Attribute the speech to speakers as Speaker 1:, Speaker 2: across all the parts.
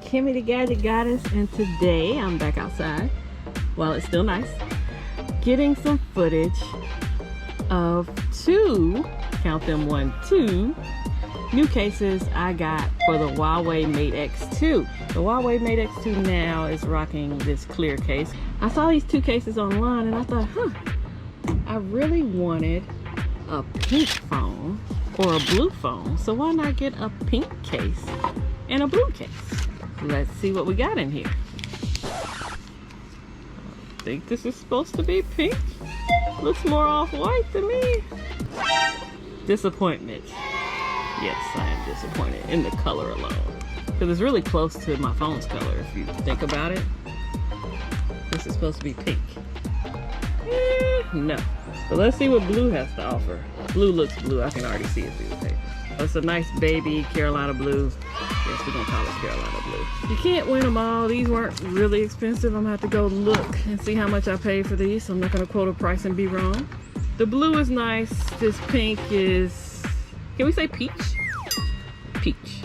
Speaker 1: Kimmy the Gadget Goddess, and today I'm back outside while it's still nice, getting some footage of two new cases I got for the Huawei Mate X2. The Huawei Mate X2 now is rocking this clear case. I saw these two cases online and I thought, I really wanted a pink phone or a blue phone, so why not get a pink case and a blue case? Let's see what we got in here. I think this is supposed to be pink. Looks more off-white to me. Disappointment. Yes, I am disappointed in the color alone, because it's really close to my phone's color if you think about it. This is supposed to be pink. No. So let's see what blue has to offer. Blue looks blue. I can already see it through the paper. It's a nice baby Carolina blue. Yes, we're gonna call it Carolina blue. You can't win them all. These weren't really expensive. I'm gonna have to go look and see how much I paid for these. So I'm not gonna quote a price and be wrong. The blue is nice. This pink is, can we say peach? Peach.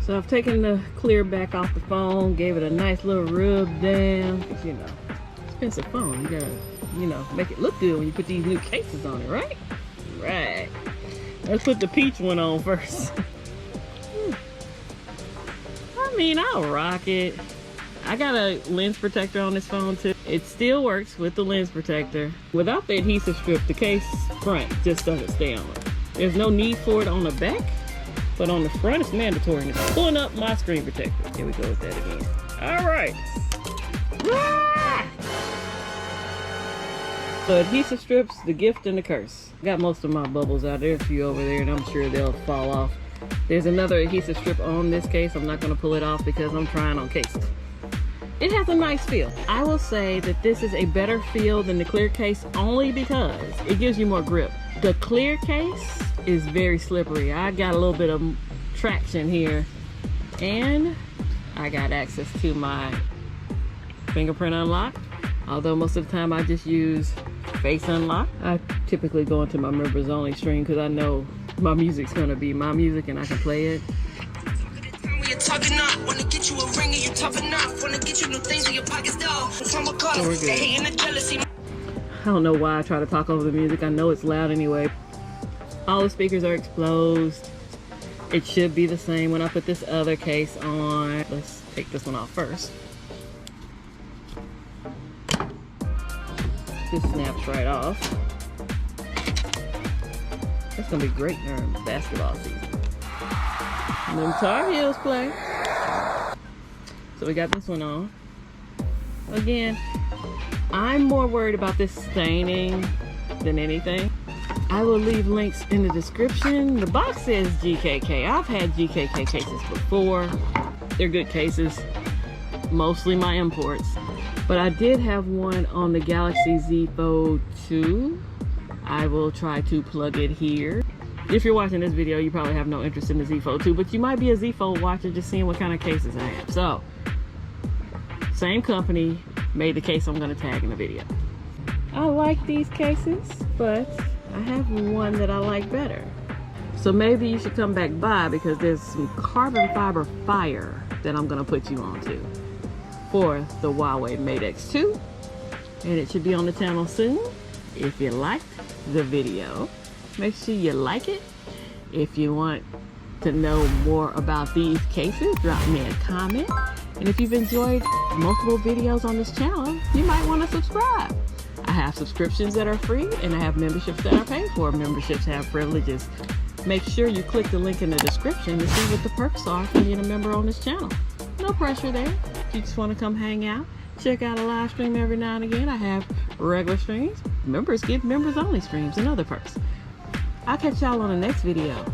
Speaker 1: So I've taken the clear back off the phone, gave it a nice little rub down. You know, expensive phone. You gotta, you know, make it look good when you put these new cases on it, right? Right. Let's put the peach one on first. I mean, I'll rock it. I got a lens protector on this phone too. It still works with the lens protector. Without the adhesive strip, the case front just doesn't stay on. There's no need for it on the back, but on the front it's mandatory. And it's pulling up my screen protector. Here we go with that again. All right. So adhesive strips, the gift and the curse. Got most of my bubbles out there, a few over there, and I'm sure they'll fall off. There's another adhesive strip on this case. I'm not gonna pull it off because I'm trying on cases. It has a nice feel. I will say that this is a better feel than the clear case only because it gives you more grip. The clear case is very slippery. I got a little bit of traction here, and I got access to my fingerprint unlock. Although most of the time I just use face unlock. I typically go into my members only stream because I know my music's gonna be my music and I can play it. So we're good. I don't know why I try to talk over the music. I know it's loud anyway. All the speakers are exposed. It should be the same when I put this other case on. Let's take this one off first. This snaps right off. That's gonna be great during basketball season. And them Tar Heels play. So we got this one on. Again, I'm more worried about this staining than anything. I will leave links in the description. The box says GKK. I've had GKK cases before. They're good cases, mostly my imports. But I did have one on the Galaxy Z Fold 2. I will try to plug it here. If you're watching this video, you probably have no interest in the Z Fold 2, but you might be a Z Fold watcher just seeing what kind of cases I have. So, same company made the case I'm gonna tag in the video. I like these cases, but I have one that I like better. So maybe you should come back by because there's some carbon fiber fire that I'm gonna put you onto for the Huawei Mate X2, and it should be on the channel soon. If you liked the video, make sure you like it. If you want to know more about these cases, drop me a comment. And if you've enjoyed multiple videos on this channel, you might want to subscribe. I have subscriptions that are free and I have memberships that are paid for. Memberships have privileges. Make sure you click the link in the description to see what the perks are for being a member on this channel. No pressure there. If you just want to come hang out, check out a live stream every now and again. I have regular streams. Members get members only streams and other perks. I'll catch y'all on the next video.